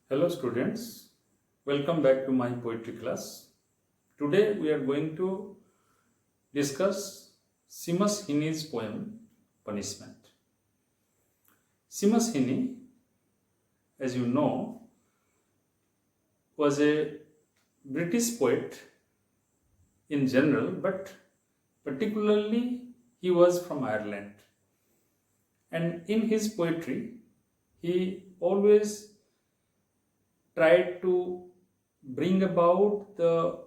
Hello students, welcome back to my poetry class. Today we are going to discuss Seamus Heaney's poem Punishment. Seamus Heaney, as you know, was a British poet in general, but particularly he was from Ireland. And in his poetry, he always tried to bring about the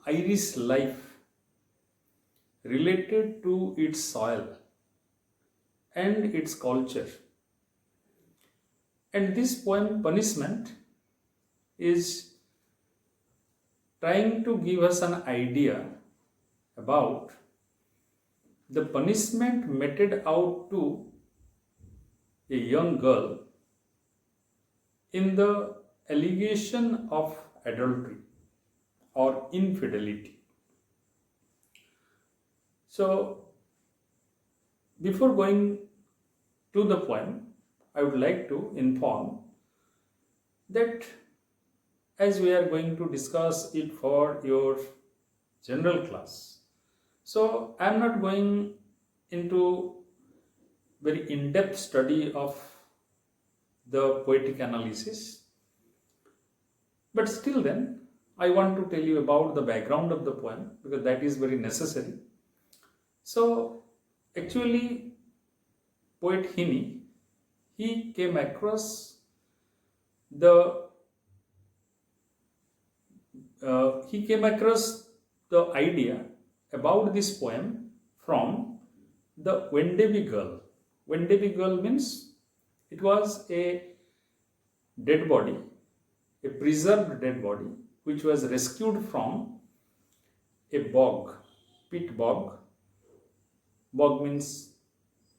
Irish life related to its soil and its culture. And this poem, Punishment, is trying to give us an idea about the punishment meted out to a young girl in the allegation of adultery or infidelity. So, before going to the poem, I would like to inform that as we are going to discuss it for your general class, so I am not going into very in-depth study of the poetic analysis, but still then I want to tell you about the background of the poem because that is very necessary. So actually poet Heaney, he came across the idea about this poem from the Wendigo girl. Wendigo girl means it was a dead body, a preserved dead body, which was rescued from a bog, pit bog. Bog means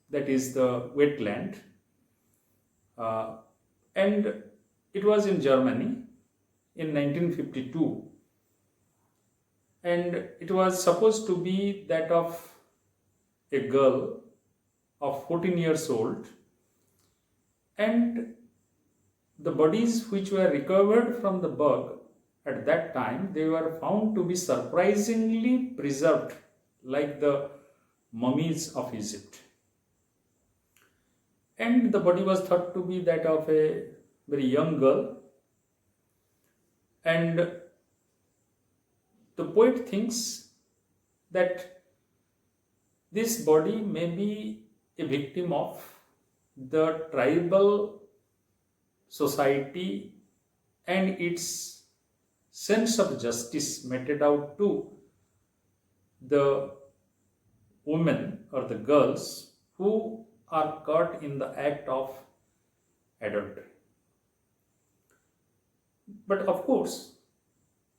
that is the wetland. And it was in Germany in 1952. And it was supposed to be that of a girl of 14 years old. And the bodies which were recovered from the bog at that time, they were found to be surprisingly preserved like the mummies of Egypt. And the body was thought to be that of a very young girl. And the poet thinks that this body may be a victim of the tribal society and its sense of justice meted out to the women or the girls who are caught in the act of adultery. But of course,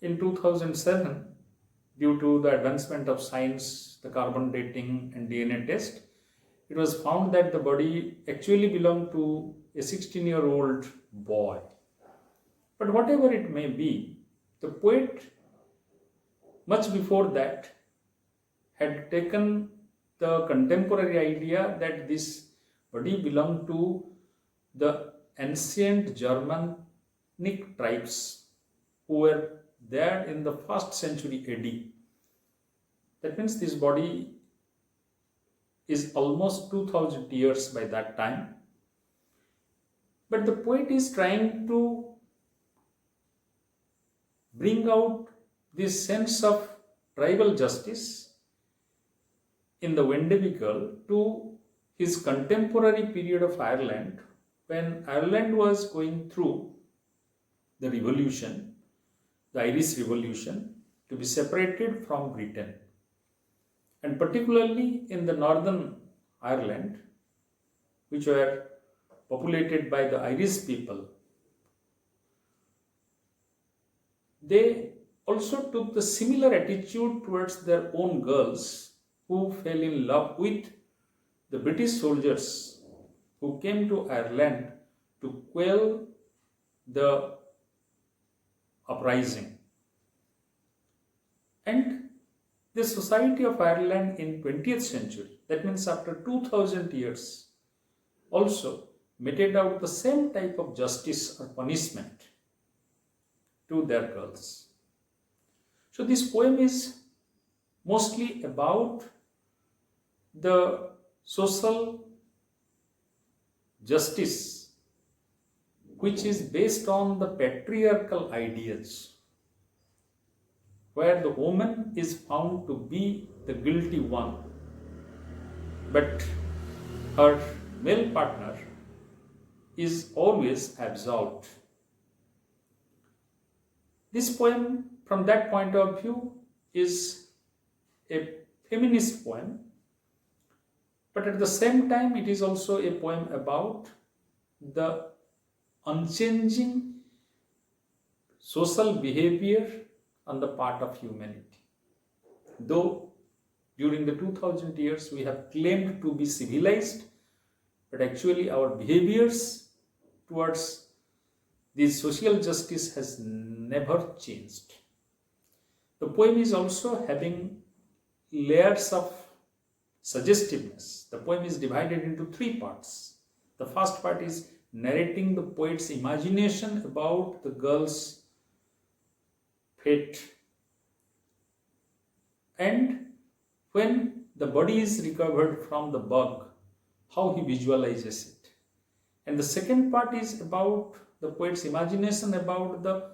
in 2007, due to the advancement of science, the carbon dating and DNA test, it was found that the body actually belonged to a 16-year-old boy. But whatever it may be, the poet, much before that, had taken the contemporary idea that this body belonged to the ancient Germanic tribes who were there in the 1st century AD. That means this body is almost 2000 years by that time. But the poet is trying to bring out this sense of tribal justice in the Wendigo girl to his contemporary period of Ireland, when Ireland was going through the revolution, the Irish Revolution, to be separated from Britain. And particularly in the Northern Ireland, which were populated by the Irish people, they also took the similar attitude towards their own girls who fell in love with the British soldiers who came to Ireland to quell the uprising. And the society of Ireland in 20th century, that means after 2000 years, also meted out the same type of justice or punishment to their girls. So this poem is mostly about the social justice which is based on the patriarchal ideas, where the woman is found to be the guilty one, but her male partner is always absolved. This poem, from that point of view, is a feminist poem, but at the same time it is also a poem about the unchanging social behavior on the part of humanity. Though during the 2000 years we have claimed to be civilized, but actually our behaviors towards this social justice has never changed. The poem is also having layers of suggestiveness. The poem is divided into three parts. The first part is narrating the poet's imagination about the girl's fate, and when the body is recovered from the bug, how he visualizes it. And the second part is about the poet's imagination about the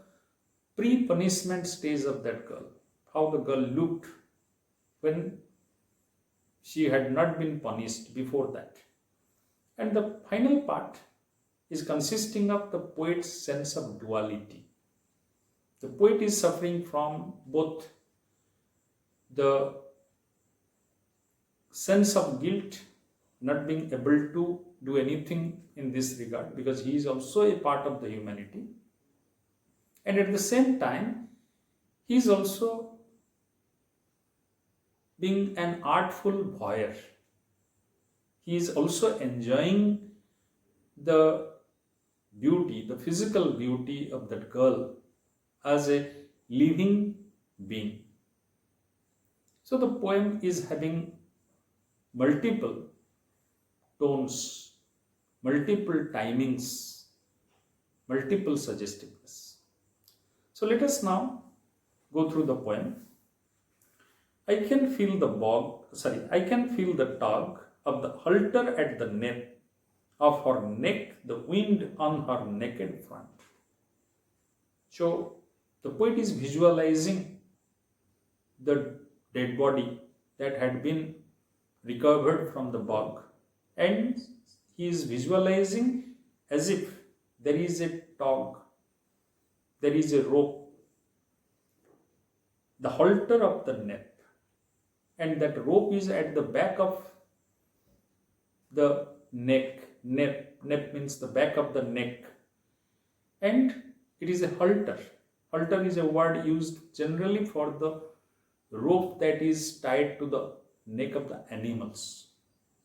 pre-punishment stage of that girl, how the girl looked when she had not been punished before that. And the final part is consisting of the poet's sense of duality. The poet is suffering from both the sense of guilt, not being able to do anything in this regard because he is also a part of the humanity, and at the same time he is also being an artful voyeur. He is also enjoying the beauty, the physical beauty of that girl as a living being. So the poem is having multiple tones, multiple timings, multiple suggestiveness. So let us now go through the poem. I can feel the tug of the halter at the nape of her neck, the wind on her naked front. So the poet is visualizing the dead body that had been recovered from the bog, and he is visualizing as if there is a tug, there is a rope, the halter of the nape, and that rope is at the back of the neck. Nape means the back of the neck, and it is a halter. Halter is a word used generally for the rope that is tied to the neck of the animals.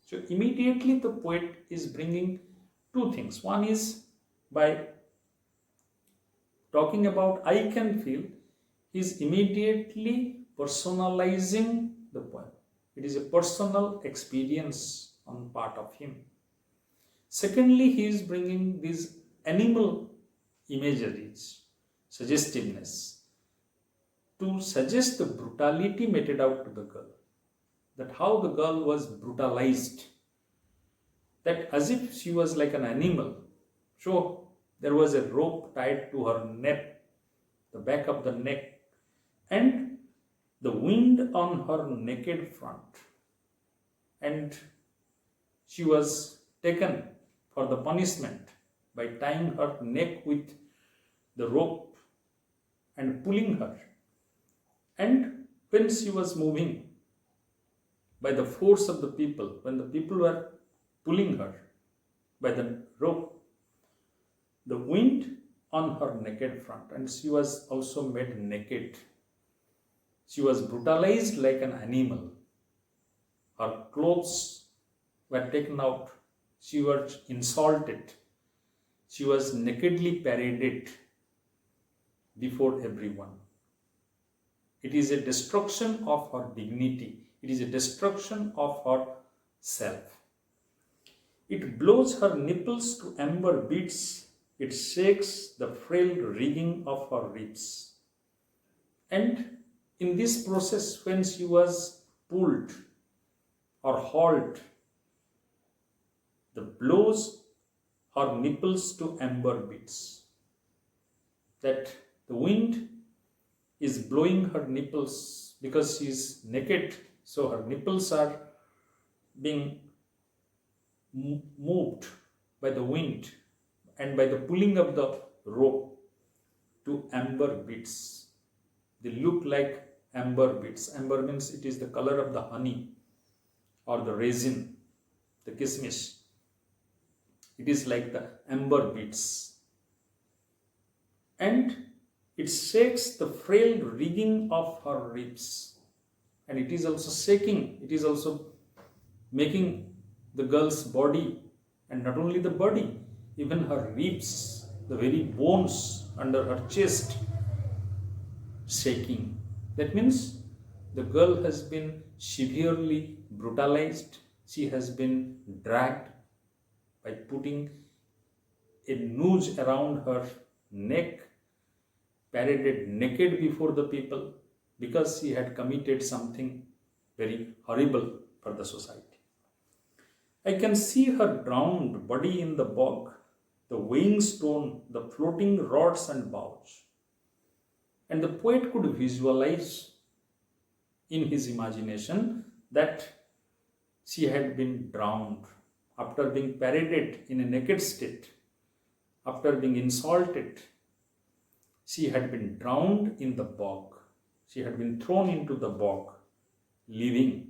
So immediately the poet is bringing two things. One is by talking about I can feel, he is immediately personalizing the poem. It is a personal experience on part of him. Secondly, he is bringing these animal imageries, suggestiveness, to suggest the brutality meted out to the girl, that how the girl was brutalized, that as if she was like an animal. So there was a rope tied to her neck, the back of the neck, and the wind on her naked front, and she was taken for the punishment by tying her neck with the rope and pulling her. And when she was moving by the force of the people, when the people were pulling her by the rope, the wind on her naked front, and she was also made naked. She was brutalized like an animal. Her clothes were taken out. She was insulted. She was nakedly paraded before everyone. It is a destruction of her dignity. It is a destruction of her self. It blows her nipples to amber beads. It shakes the frail rigging of her ribs. And in this process, when she was pulled or hauled, the blows her nipples to amber beads. That the wind is blowing her nipples because she is naked, so her nipples are being moved by the wind and by the pulling of the rope to amber beads. They look like amber beads. Amber means it is the color of the honey or the resin, the kismis. It is like the amber beads. And it shakes the frail rigging of her ribs. And it is also shaking, it is also making the girl's body, and not only the body, even her ribs, the very bones under her chest, shaking. That means the girl has been severely brutalized. She has been dragged by putting a noose around her neck, paraded naked before the people, because she had committed something very horrible for the society. I can see her drowned body in the bog, the weighing stone, the floating rods and boughs. And the poet could visualize in his imagination that she had been drowned after being paraded in a naked state, after being insulted. She had been drowned in the bog. She had been thrown into the bog, living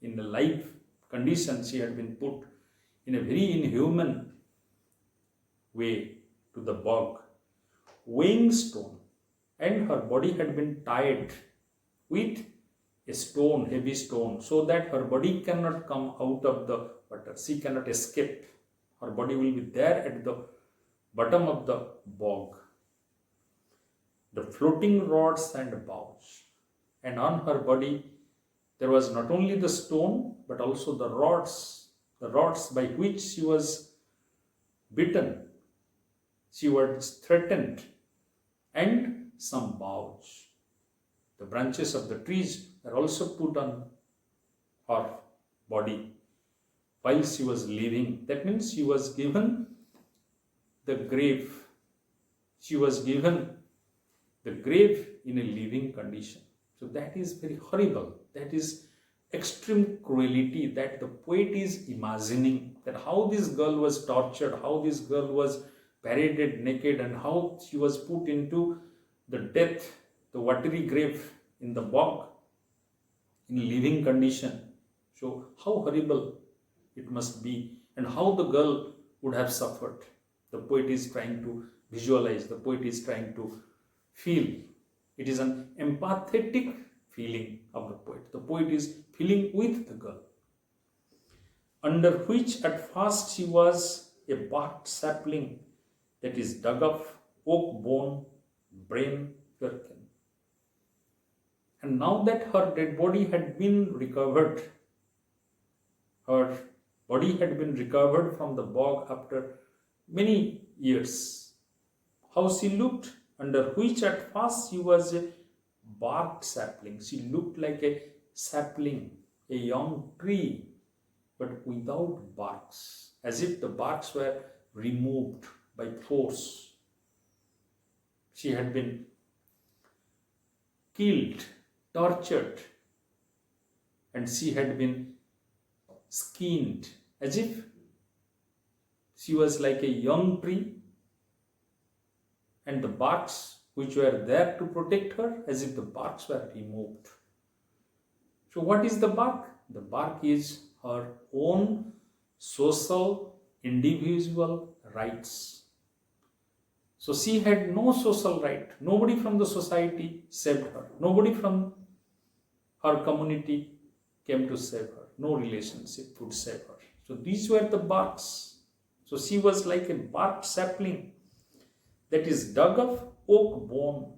in a live condition. She had been put in a very inhuman way to the bog, weighing stone, and her body had been tied with a stone, heavy stone, so that her body cannot come out of the water. She cannot escape. Her body will be there at the bottom of the bog. The floating rods and boughs. And on her body there was not only the stone but also the rods by which she was beaten, she was threatened, and some boughs. The branches of the trees were also put on her body while she was living. That means she was given the grave. She was given the grave in a living condition. So that is very horrible. That is extreme cruelty that the poet is imagining, that how this girl was tortured, how this girl was paraded naked, and how she was put into the death, the watery grave in the bog in a living condition. So how horrible it must be, and how the girl would have suffered. The poet is trying to visualize, the poet is trying to feel. It is an empathetic feeling of the poet. The poet is feeling with the girl, under which at first she was a barked sapling that is dug of oak bone, brain, firkin. And now that her dead body had been recovered, her body had been recovered from the bog after many years, how she looked, under which at first she was a barked sapling. She looked like a sapling, a young tree, but without barks, as if the barks were removed by force. She had been killed, tortured, and she had been skinned, as if she was like a young tree, and the barks which were there to protect her, as if the barks were removed. So what is the bark? The bark is her own social, individual rights. So she had no social right. Nobody from the society saved her. Nobody from her community came to save her. No relationship would save her. So these were the barks. So she was like a barked sapling that is dug of oak bone.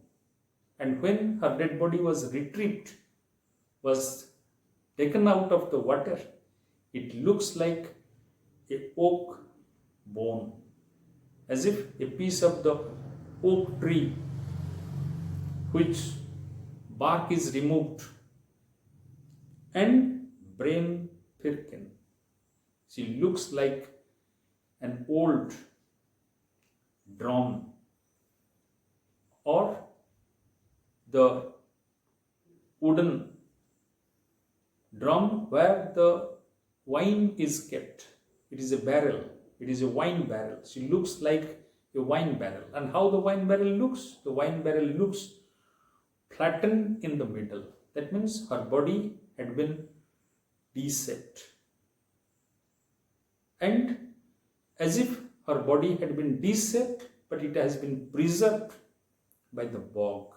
And when her dead body was retrieved, was taken out of the water, it looks like a oak bone, as if a piece of the oak tree which bark is removed, and brain firkin. She looks like an old drum or the wooden drum where the wine is kept. It is a barrel. It is a wine barrel. She looks like a wine barrel. And how the wine barrel looks? The wine barrel looks flattened in the middle. That means her body had been deshaped. And as if her body had been deshaped, but it has been preserved by the bog.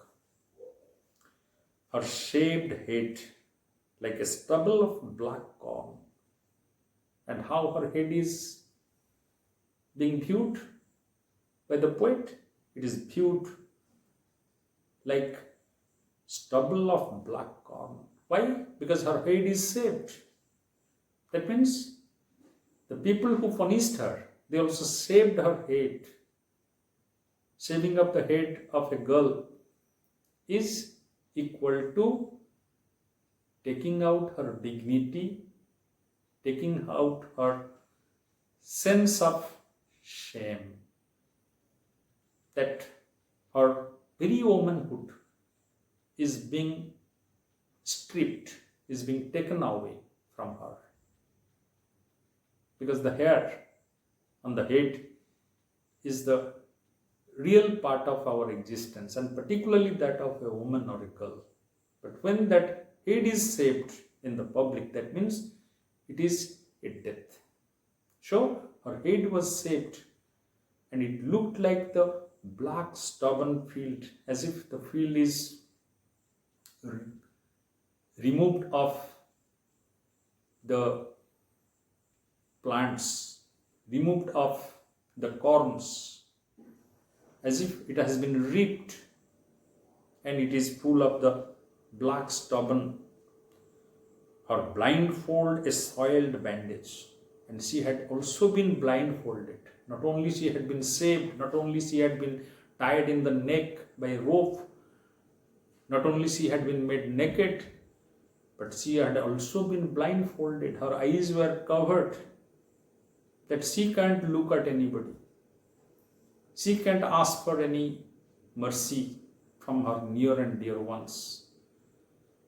Her shaved head like a stubble of black corn. And how her head is being viewed by the poet? It is viewed like stubble of black corn. Why? Because her head is shaved. That means the people who furnished her, they also shaved her head. Shaving up the head of a girl is equal to taking out her dignity, taking out her sense of shame, that her very womanhood is being stripped, is being taken away from her. Because the hair on the head is the real part of our existence, and particularly that of a woman or a girl. But when that head is shaved in the public, that means it is a death. So her head was shaved and it looked like the black stubborn field, as if the field is removed of the plants, removed of the corns, as if it has been reaped and it is full of the black stubborn. Her blindfold a soiled bandage, and she had also been blindfolded. Not only she had been saved, not only she had been tied in the neck by a rope, not only she had been made naked, but she had also been blindfolded. Her eyes were covered, that she can't look at anybody. She can't ask for any mercy from her near and dear ones.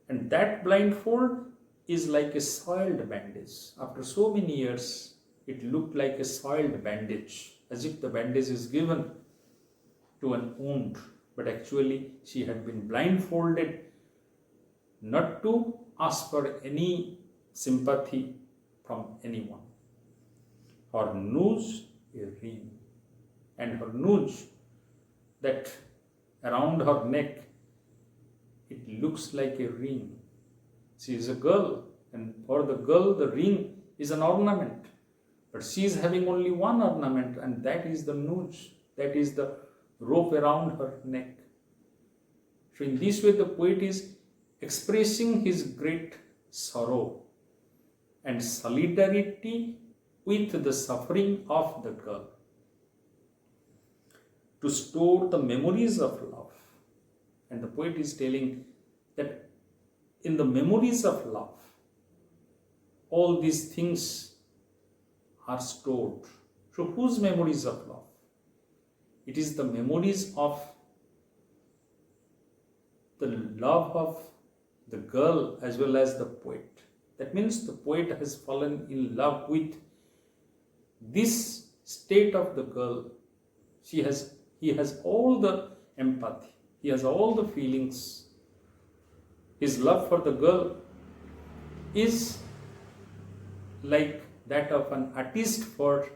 And that blindfold is like a soiled bandage. After so many years, it looked like a soiled bandage, as if the bandage is given to an wound. But actually, she had been blindfolded not to ask for any sympathy from anyone. Her nose a ring, and her nose that around her neck, it looks like a ring. She is a girl, and for the girl the ring is an ornament, but she is having only one ornament, and that is the nose, that is the rope around her neck. So in this way the poet is expressing his great sorrow and solidarity with the suffering of the girl, to store the memories of love. And the poet is telling that in the memories of love, all these things are stored. So whose memories of love? It is the memories of the love of the girl as well as the poet. That means the poet has fallen in love with this state of the girl. He has all the empathy. He has all the feelings. His love for the girl is like that of an artist for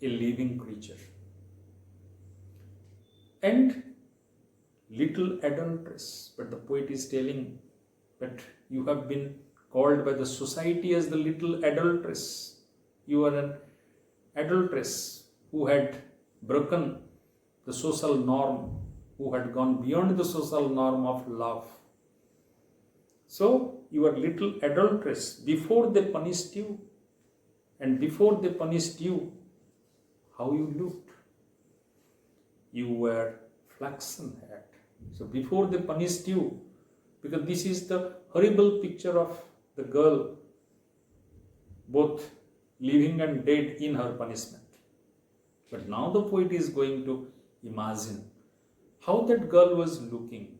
a living creature. And little adulteress, but the poet is telling that you have been called by the society as the little adulteress. You are an adulteress who had broken the social norm, who had gone beyond the social norm of love. So you are little adulteress. Before they punished you, and before they punished you, how you looked? You were flaxen haired. So before they punished you, because this is the horrible picture of the girl, both living and dead in her punishment. But now the poet is going to imagine how that girl was looking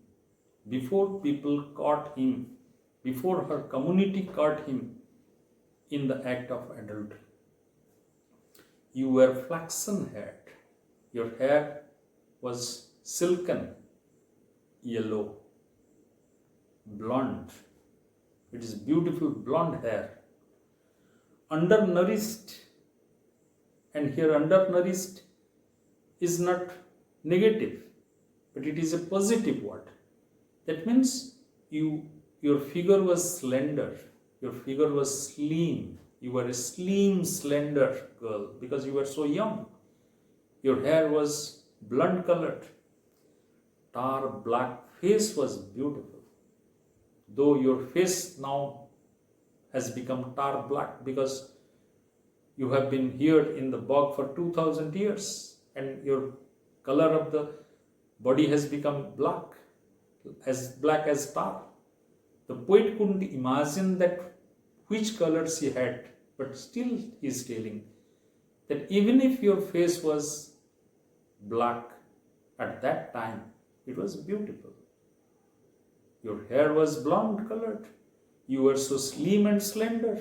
before people caught him, before her community caught him in the act of adultery. You were flaxen haired. Your hair was silken, yellow, blonde. It is beautiful blonde hair. Undernourished, and here undernourished is not negative, but it is a positive word. That means your figure was slender, your figure was slim. You were a slim, slender girl because you were so young. Your hair was blonde colored. Tar black face was beautiful. Though your face now has become tar black because you have been here in the bog for 2000 years and your color of the body has become black as tar. The poet couldn't imagine that which color she had, but still he is telling that even if your face was black at that time, it was beautiful. Your hair was blonde colored. You were so slim and slender.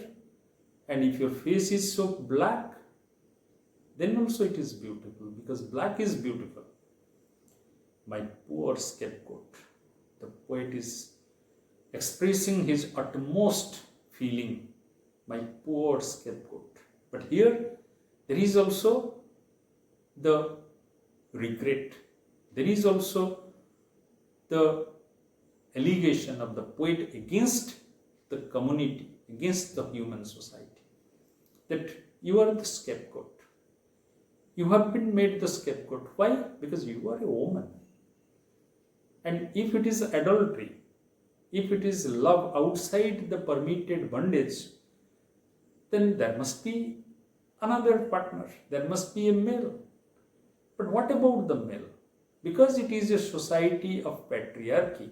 And if your face is so black, then also it is beautiful because black is beautiful. My poor scapegoat. The poet is expressing his utmost feeling. My poor scapegoat. But here there is also the regret. There is also the allegation of the poet against the community, against the human society. That you are the scapegoat. You have been made the scapegoat. Why? Because you are a woman. And if it is adultery, if it is love outside the permitted bandage, then there must be another partner. There must be a male. But what about the male? Because it is a society of patriarchy,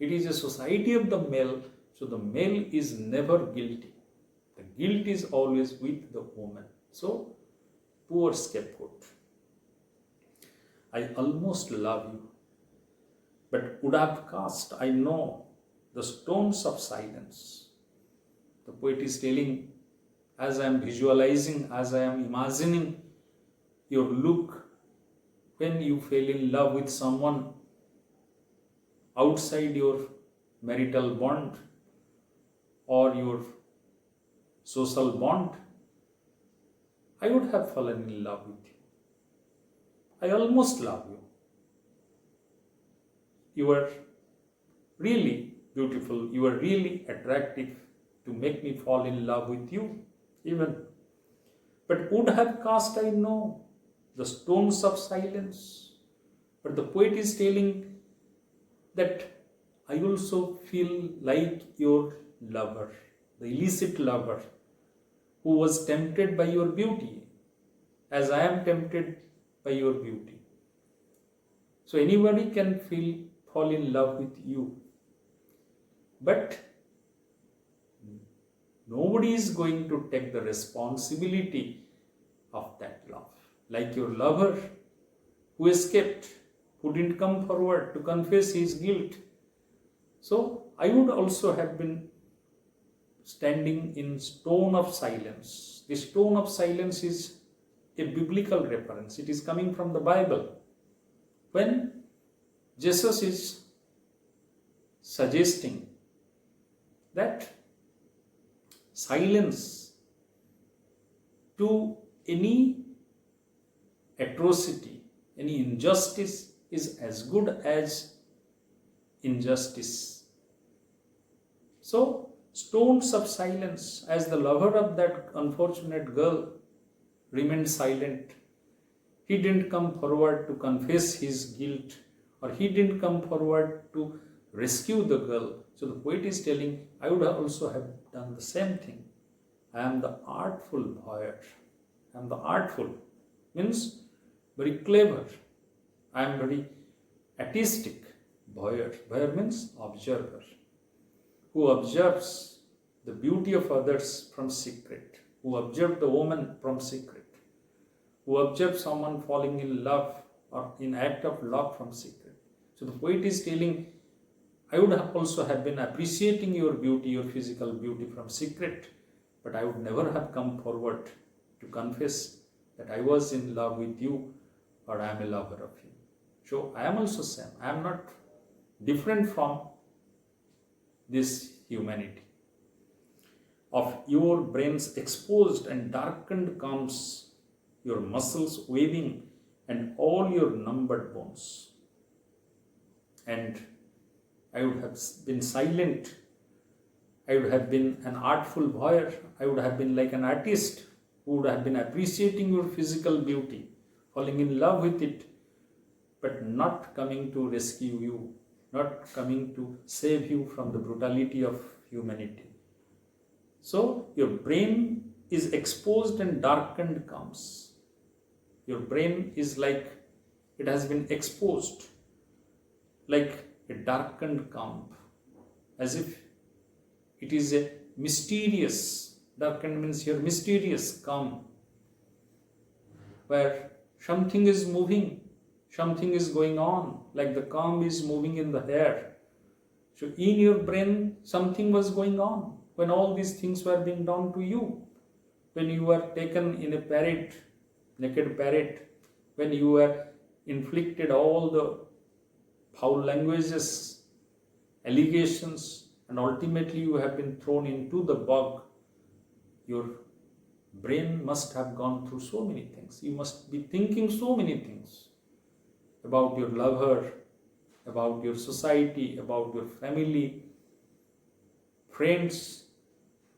it is a society of the male, so the male is never guilty. The guilt is always with the woman. So, poor scapegoat. I almost love you, but would have cast, I know, the stones of silence. The poet is telling, as I am visualizing, as I am imagining your look when you fell in love with someone outside your marital bond or your social bond, I would have fallen in love with you. I almost love you. You are really beautiful. You are really attractive to make me fall in love with you even. But would have cast, I know, the stones of silence. But the poet is telling that I also feel like your lover, the illicit lover, who was tempted by your beauty, as I am tempted by your beauty. So anybody can fall in love with you. But nobody is going to take the responsibility of that love. Like your lover who escaped, who didn't come forward to confess his guilt. So I would also have been standing in stone of silence. The stone of silence is a biblical reference. It is coming from the Bible. When Jesus is suggesting that silence to any atrocity, any injustice is as good as injustice. So, stones of silence, as the lover of that unfortunate girl remained silent. He didn't come forward to confess his guilt, or he didn't come forward to rescue the girl. So the poet is telling, I would also have done the same thing. I am the artful voyage. I am the artful, means very clever. I am very artistic voyage. Voyage means observer, who observes the beauty of others from secret, who observes the woman from secret, who observes someone falling in love or in act of love from secret. So the poet is telling, I would also have been appreciating your beauty, your physical beauty from secret, but I would never have come forward to confess that I was in love with you or I am a lover of you. So I am also same. I am not different from this humanity. Of your brains exposed and darkened comes your muscles waving and all your numbered bones. And I would have been silent. I would have been an artful voyeur. I would have been like an artist who would have been appreciating your physical beauty, falling in love with it, but not coming to rescue you, not coming to save you from the brutality of humanity. So your brain is exposed and darkened comes. Your brain is like it has been exposed, like a darkened camp, as if it is a mysterious, darkened means here mysterious camp, where something is moving, something is going on, like the calm is moving in the air. So in your brain, something was going on when all these things were being done to you. When you were taken in a parade, naked parade, when you were inflicted all the foul languages, allegations, and ultimately you have been thrown into the bog, your brain must have gone through so many things. You must be thinking so many things about your lover, about your society, about your family, friends.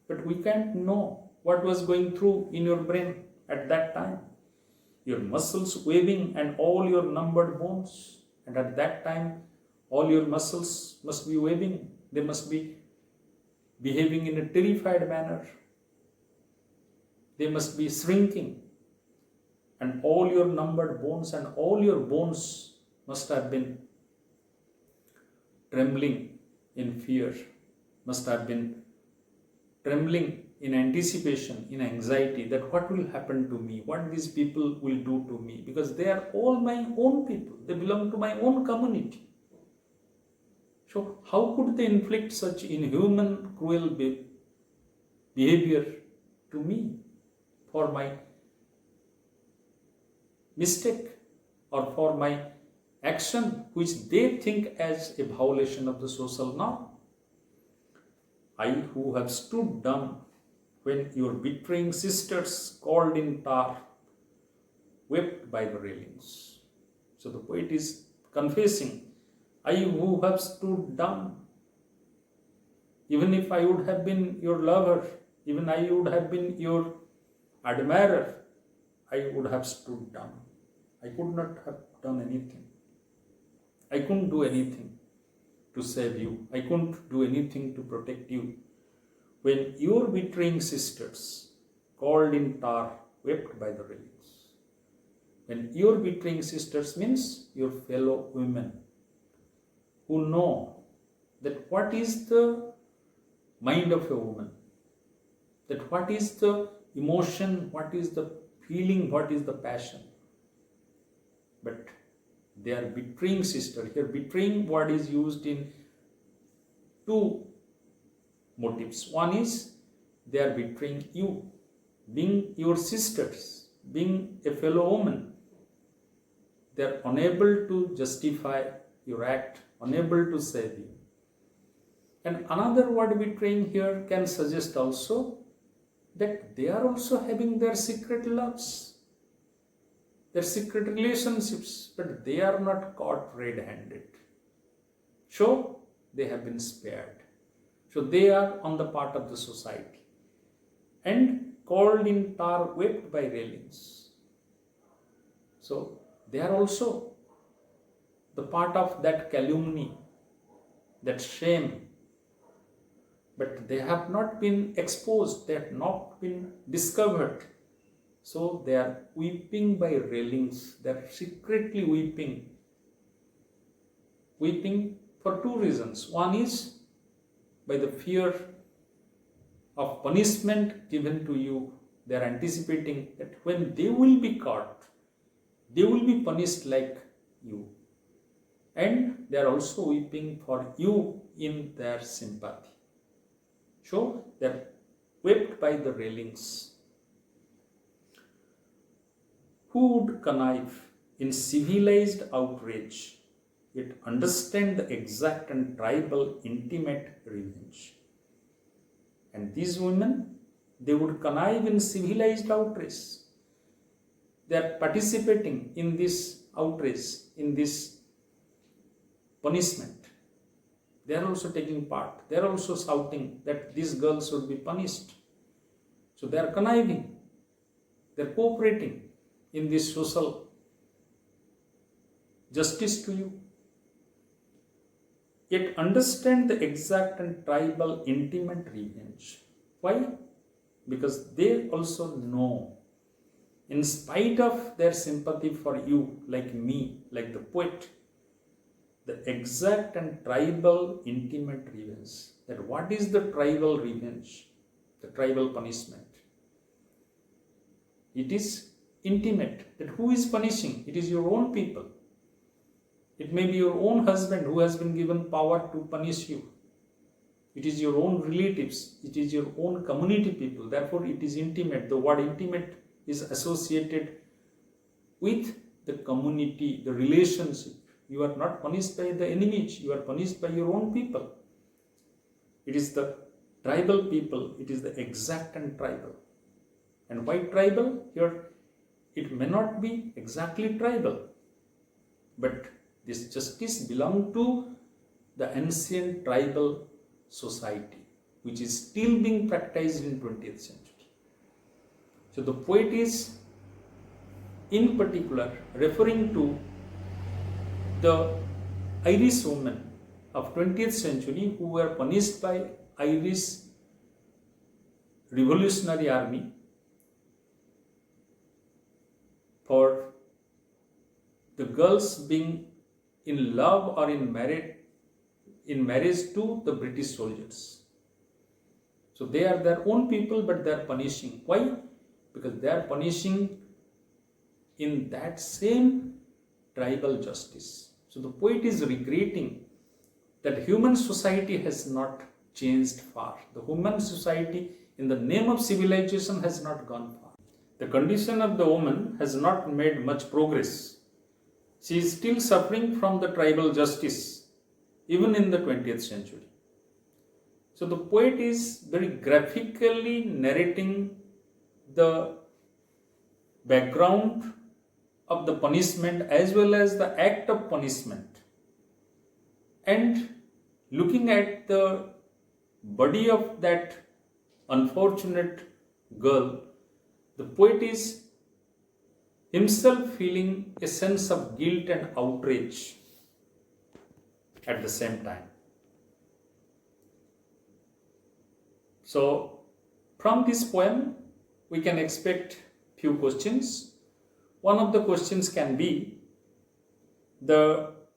But we can't know what was going through in your brain at that time. Your muscles waving and all your numbered bones. And at that time, all your muscles must be waving. They must be behaving in a terrified manner. They must be shrinking. And all your numbered bones and all your bones must have been trembling in fear, must have been trembling in anticipation, in anxiety that what will happen to me, what these people will do to me, because they are all my own people, they belong to my own community. So how could they inflict such inhuman, cruel behavior to me for my mistake or for my action which they think as a violation of the social norm? I who have stood dumb when your betraying sisters called in tar, wept by the railings. So the poet is confessing, I who have stood dumb, even if I would have been your lover, even I would have been your admirer, I would have stood dumb. I could not have done anything. I couldn't do anything to save you. I couldn't do anything to protect you. When your betraying sisters, called in tar, wept by the railings. When your betraying sisters means your fellow women who know that what is the mind of a woman, that what is the emotion, what is the feeling, what is the passion. But they are betraying sister. Here betraying word is used in two motives. One is they are betraying you, being your sisters, being a fellow woman. They are unable to justify your act, unable to save you. And another word betraying here can suggest also that they are also having their secret loves, their secret relationships, but they are not caught red-handed. So they have been spared. So they are on the part of the society and called in tar, wept by railings. So they are also the part of that calumny, that shame, but they have not been exposed, they have not been discovered. So they are weeping by railings, they are secretly weeping. Weeping for two reasons. One is by the fear of punishment given to you. They are anticipating that when they will be caught, they will be punished like you. And they are also weeping for you in their sympathy. So they are wept by the railings. Who would connive in civilized outrage, yet understand the exact and tribal intimate revenge? And these women, they would connive in civilized outrage. They are participating in this outrage, in this punishment. They are also taking part. They are also shouting that these girls should be punished. So they are conniving. They are cooperating in this social justice to you. Yet understand the exact and tribal intimate revenge. Why? Because they also know, in spite of their sympathy for you, like me, like the poet, the exact and tribal intimate revenge. That what is the tribal revenge? The tribal punishment. It is intimate. That who is punishing? It is your own people. It may be your own husband who has been given power to punish you. It is your own relatives. It is your own community people. Therefore, it is intimate. The word intimate is associated with the community, the relationship. You are not punished by the enemies. You are punished by your own people. It is the tribal people. It is the exact and tribal. And why tribal? Here, it may not be exactly tribal, but this justice belongs to the ancient tribal society, which is still being practiced in 20th century. So the poet is in particular referring to the Irish women of 20th century who were punished by Irish Revolutionary Army for the girls being in love or in marriage to the British soldiers. So they are their own people, but they are punishing. Why? Because they are punishing in that same tribal justice. So the poet is regretting that human society has not changed far. The human society in the name of civilization has not gone far. The condition of the woman has not made much progress. She is still suffering from the tribal justice, even in the 20th century. So the poet is very graphically narrating the background of the punishment as well as the act of punishment, and looking at the body of that unfortunate girl, the poet is himself feeling a sense of guilt and outrage at the same time. So from this poem we can expect few questions. One of the questions can be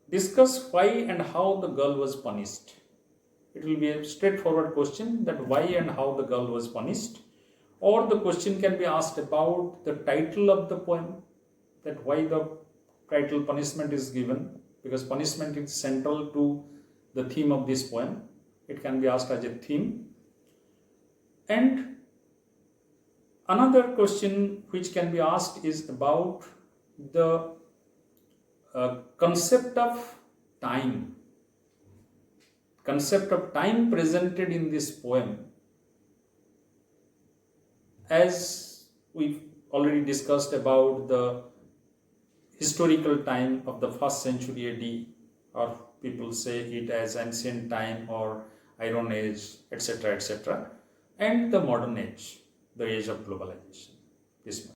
discuss why and how the girl was punished. It will be a straightforward question, that why and how the girl was punished. Or the question can be asked about the title of the poem, that why the title punishment is given, because punishment is central to the theme of this poem. It can be asked as a theme. And another question which can be asked is about the concept of time. Concept of time presented in this poem, as we've already discussed about the historical time of the 1st century AD, or people say it as ancient time or Iron Age, etc., etc., and the modern age, the age of globalization. This